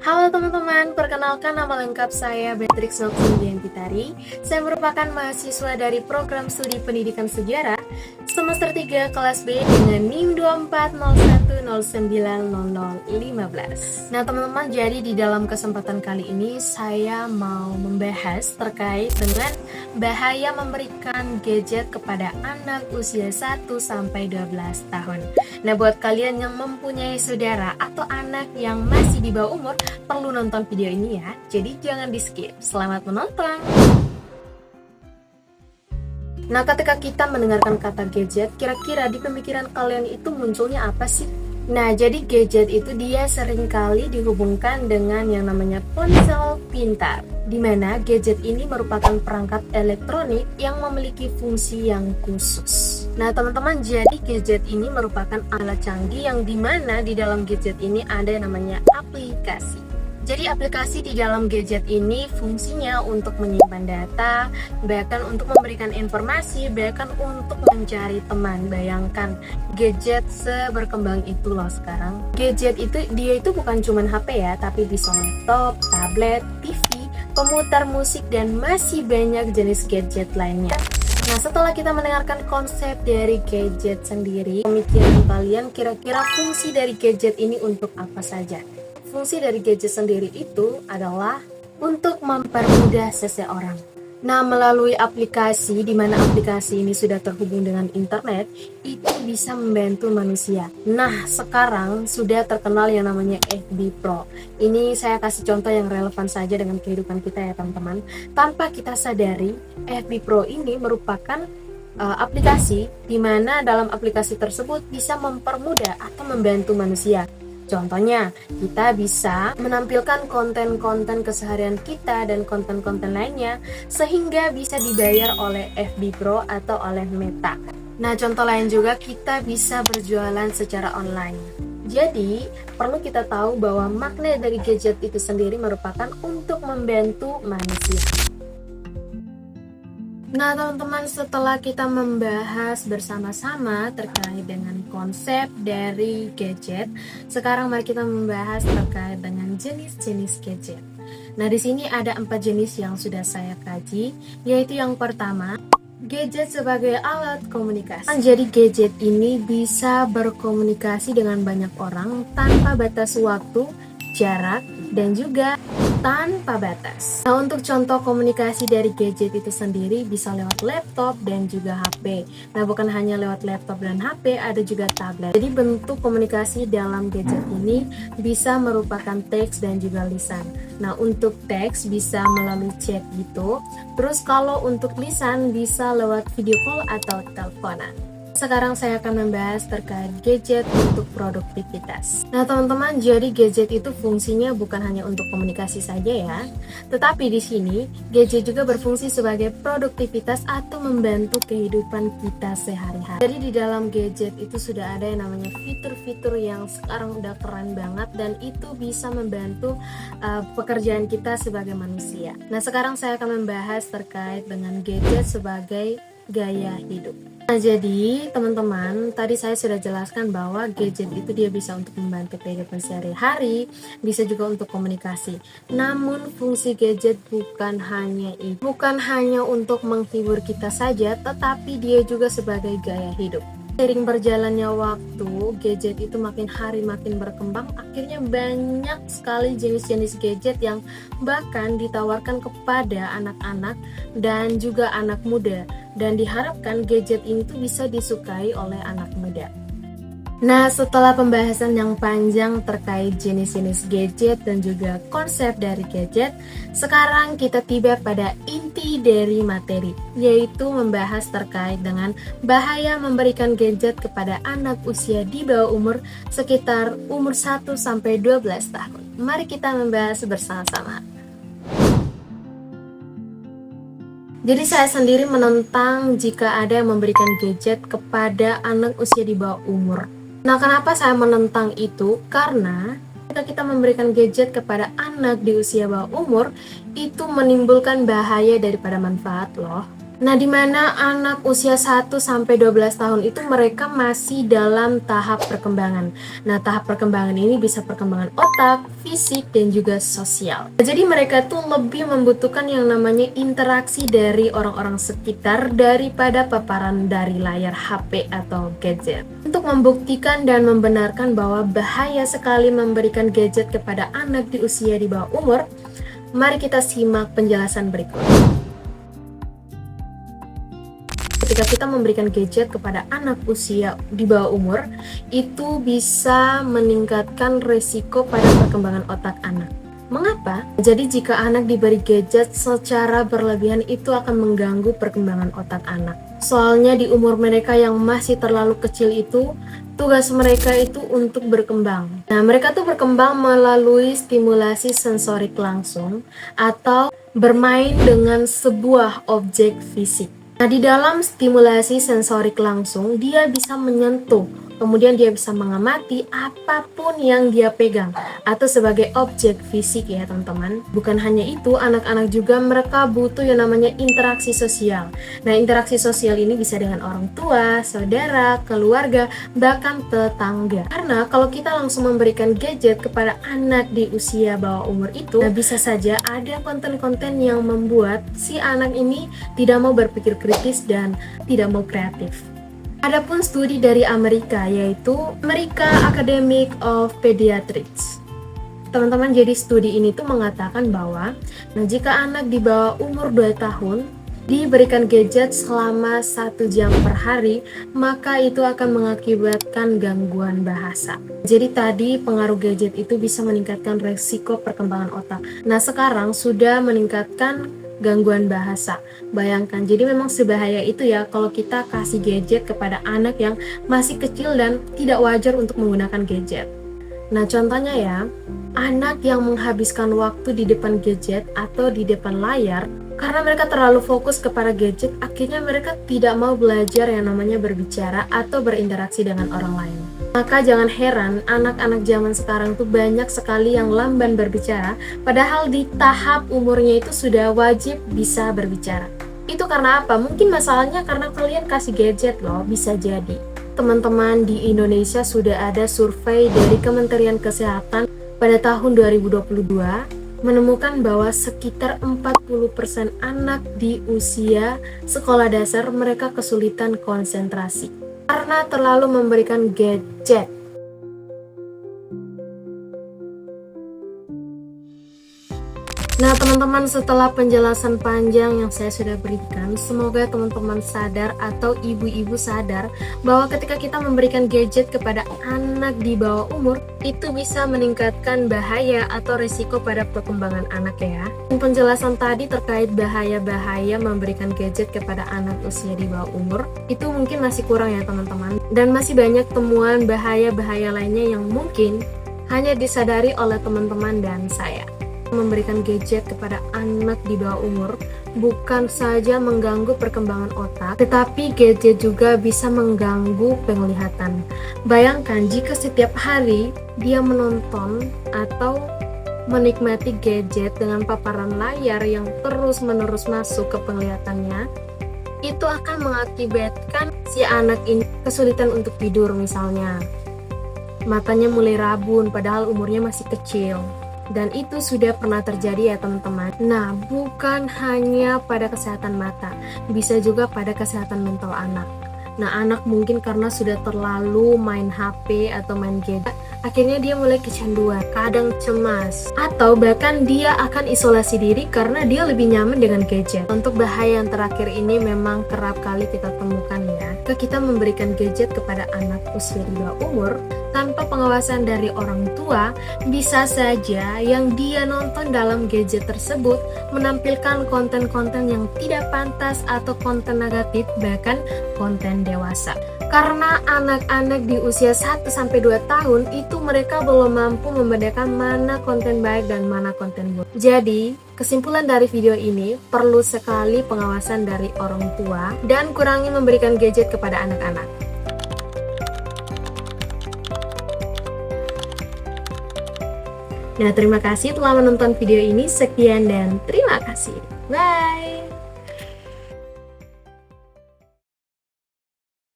Halo teman-teman, perkenalkan nama lengkap saya Beatrix Noxindiantitari. Saya merupakan mahasiswa dari program studi pendidikan sejarah semester 3 kelas B dengan NIM 2401090015. Nah teman-teman, jadi di dalam kesempatan kali ini saya mau membahas terkait dengan bahaya memberikan gadget kepada anak usia 1-12 tahun. Nah buat kalian yang mempunyai saudara atau anak yang masih di bawah umur, perlu nonton video ini ya, jadi jangan di skip. Selamat menonton. Nah, ketika kita mendengarkan kata gadget, kira-kira di pemikiran kalian itu munculnya apa sih? Nah, jadi gadget itu dia seringkali dihubungkan dengan yang namanya ponsel pintar, di mana gadget ini merupakan perangkat elektronik yang memiliki fungsi yang khusus. Nah, teman-teman, jadi gadget ini merupakan alat canggih yang dimana di dalam gadget ini ada yang namanya aplikasi. Jadi aplikasi di dalam gadget ini fungsinya untuk menyimpan data, bahkan untuk memberikan informasi, bahkan untuk mencari teman. Bayangkan, gadget seberkembang itu loh sekarang. Gadget itu dia itu bukan cuma HP ya, tapi bisa laptop, tablet, TV, pemutar musik, dan masih banyak jenis gadget lainnya. Nah, setelah kita mendengarkan konsep dari gadget sendiri, pemikiran kalian kira-kira fungsi dari gadget ini untuk apa saja? Fungsi dari gadget sendiri itu adalah untuk mempermudah seseorang. Nah, melalui aplikasi, di mana aplikasi ini sudah terhubung dengan internet, itu bisa membantu manusia. Nah, sekarang sudah terkenal yang namanya FB Pro. Ini saya kasih contoh yang relevan saja dengan kehidupan kita ya teman-teman. Tanpa kita sadari, FB Pro ini merupakan aplikasi di mana dalam aplikasi tersebut bisa mempermudah atau membantu manusia. Contohnya, kita bisa menampilkan konten-konten keseharian kita dan konten-konten lainnya sehingga bisa dibayar oleh FB Pro atau oleh Meta. Nah, contoh lain juga kita bisa berjualan secara online. Jadi, perlu kita tahu bahwa makna dari gadget itu sendiri merupakan untuk membantu manusia. Nah teman-teman, setelah kita membahas bersama-sama terkait dengan konsep dari gadget, sekarang mari kita membahas terkait dengan jenis-jenis gadget. Nah di sini ada 4 jenis yang sudah saya kaji, yaitu yang pertama, gadget sebagai alat komunikasi. Jadi gadget ini bisa berkomunikasi dengan banyak orang tanpa batas waktu, jarak, dan juga tanpa batas. Nah, untuk contoh komunikasi dari gadget itu sendiri bisa lewat laptop dan juga HP. Nah, bukan hanya lewat laptop dan HP, ada juga tablet. Jadi bentuk komunikasi dalam gadget ini bisa merupakan teks dan juga lisan. Nah, untuk teks bisa melalui chat gitu. Terus kalau untuk lisan bisa lewat video call atau teleponan. Sekarang saya akan membahas terkait gadget untuk produktivitas. Nah teman-teman, jadi gadget itu fungsinya bukan hanya untuk komunikasi saja ya, tetapi di sini gadget juga berfungsi sebagai produktivitas atau membantu kehidupan kita sehari-hari. Jadi di dalam gadget itu sudah ada yang namanya fitur-fitur yang sekarang udah keren banget dan itu bisa membantu pekerjaan kita sebagai manusia. Nah sekarang saya akan membahas terkait dengan gadget sebagai gaya hidup. Nah jadi teman-teman, tadi saya sudah jelaskan bahwa gadget itu dia bisa untuk membantu kehidupan sehari-hari, bisa juga untuk komunikasi. Namun fungsi gadget bukan hanya untuk menghibur kita saja, tetapi dia juga sebagai gaya hidup. Seiring berjalannya waktu, gadget itu makin hari makin berkembang, akhirnya banyak sekali jenis-jenis gadget yang bahkan ditawarkan kepada anak-anak dan juga anak muda, dan diharapkan gadget ini tuh bisa disukai oleh anak muda. Nah, setelah pembahasan yang panjang terkait jenis-jenis gadget dan juga konsep dari gadget, sekarang kita tiba pada inti dari materi, yaitu membahas terkait dengan bahaya memberikan gadget kepada anak usia di bawah umur sekitar umur 1-12 tahun. Mari kita membahas bersama-sama. Jadi saya sendiri menentang jika ada yang memberikan gadget kepada anak usia di bawah umur. Nah, kenapa saya menentang itu? Karena ketika kita memberikan gadget kepada anak di usia bawah umur, itu menimbulkan bahaya daripada manfaat loh. Nah, di mana anak usia 1 sampai 12 tahun itu mereka masih dalam tahap perkembangan. Nah, tahap perkembangan ini bisa perkembangan otak, fisik, dan juga sosial. Jadi mereka tuh lebih membutuhkan yang namanya interaksi dari orang-orang sekitar daripada paparan dari layar HP atau gadget. Untuk membuktikan dan membenarkan bahwa bahaya sekali memberikan gadget kepada anak di usia di bawah umur, mari kita simak penjelasan berikut. Ketika kita memberikan gadget kepada anak usia di bawah umur, itu bisa meningkatkan resiko pada perkembangan otak anak. Mengapa? Jadi jika anak diberi gadget secara berlebihan itu akan mengganggu perkembangan otak anak. Soalnya di umur mereka yang masih terlalu kecil itu, tugas mereka itu untuk berkembang. Nah, mereka tuh berkembang melalui stimulasi sensorik langsung atau bermain dengan sebuah objek fisik. Nah, di dalam stimulasi sensorik langsung, dia bisa menyentuh, kemudian dia bisa mengamati apapun yang dia pegang, atau sebagai objek fisik ya teman-teman. Bukan hanya itu, anak-anak juga mereka butuh yang namanya interaksi sosial. Nah, interaksi sosial ini bisa dengan orang tua, saudara, keluarga, bahkan tetangga. Karena kalau kita langsung memberikan gadget kepada anak di usia bawah umur itu, nah bisa saja ada konten-konten yang membuat si anak ini tidak mau berpikir kritis dan tidak mau kreatif. Adapun studi dari Amerika, yaitu American Academy of Pediatrics. Teman-teman, jadi studi ini tuh mengatakan bahwa jika anak di bawah umur 2 tahun diberikan gadget selama 1 jam per hari, maka itu akan mengakibatkan gangguan bahasa. Jadi tadi pengaruh gadget itu bisa meningkatkan resiko perkembangan otak. Nah, sekarang sudah meningkatkan gangguan bahasa. Bayangkan, jadi memang sebahaya itu ya kalau kita kasih gadget kepada anak yang masih kecil dan tidak wajar untuk menggunakan gadget. Nah, contohnya ya, anak yang menghabiskan waktu di depan gadget atau di depan layar karena mereka terlalu fokus kepada gadget, akhirnya mereka tidak mau belajar yang namanya berbicara atau berinteraksi dengan orang lain. Maka jangan heran anak-anak zaman sekarang tuh banyak sekali yang lamban berbicara, padahal di tahap umurnya itu sudah wajib bisa berbicara. Itu karena apa? Mungkin masalahnya karena kalian kasih gadget loh, bisa jadi. Teman-teman, di Indonesia sudah ada survei dari Kementerian Kesehatan pada tahun 2022 menemukan bahwa sekitar 40% anak di usia sekolah dasar mereka kesulitan konsentrasi karena terlalu memberikan gadget. Nah teman-teman, setelah penjelasan panjang yang saya sudah berikan, semoga teman-teman sadar atau ibu-ibu sadar bahwa ketika kita memberikan gadget kepada anak di bawah umur, itu bisa meningkatkan bahaya atau risiko pada perkembangan anak ya. Penjelasan tadi terkait bahaya-bahaya memberikan gadget kepada anak usia di bawah umur, itu mungkin masih kurang ya teman-teman. Dan masih banyak temuan bahaya-bahaya lainnya yang mungkin hanya disadari oleh teman-teman dan saya. Memberikan gadget kepada anak di bawah umur bukan saja mengganggu perkembangan otak, tetapi gadget juga bisa mengganggu penglihatan. Bayangkan jika setiap hari dia menonton atau menikmati gadget dengan paparan layar yang terus-menerus masuk ke penglihatannya, itu akan mengakibatkan si anak ini kesulitan untuk tidur misalnya. Matanya mulai rabun padahal umurnya masih kecil. Dan itu sudah pernah terjadi ya teman-teman. Nah, bukan hanya pada kesehatan mata, bisa juga pada kesehatan mental anak. Nah, anak mungkin karena sudah terlalu main HP atau main gadget, akhirnya dia mulai kecanduan, kadang cemas, atau bahkan dia akan isolasi diri karena dia lebih nyaman dengan gadget. Untuk bahaya yang terakhir ini memang kerap kali kita temukan ya. Kita memberikan gadget kepada anak usia di bawah umur tanpa pengawasan dari orang tua, bisa saja yang dia nonton dalam gadget tersebut menampilkan konten-konten yang tidak pantas atau konten negatif, bahkan konten dewasa. Karena anak-anak di usia 1-2 tahun itu mereka belum mampu membedakan mana konten baik dan mana konten buruk. Jadi, kesimpulan dari video ini perlu sekali pengawasan dari orang tua dan kurangi memberikan gadget kepada anak-anak. Nah, terima kasih telah menonton video ini. Sekian dan terima kasih. Bye!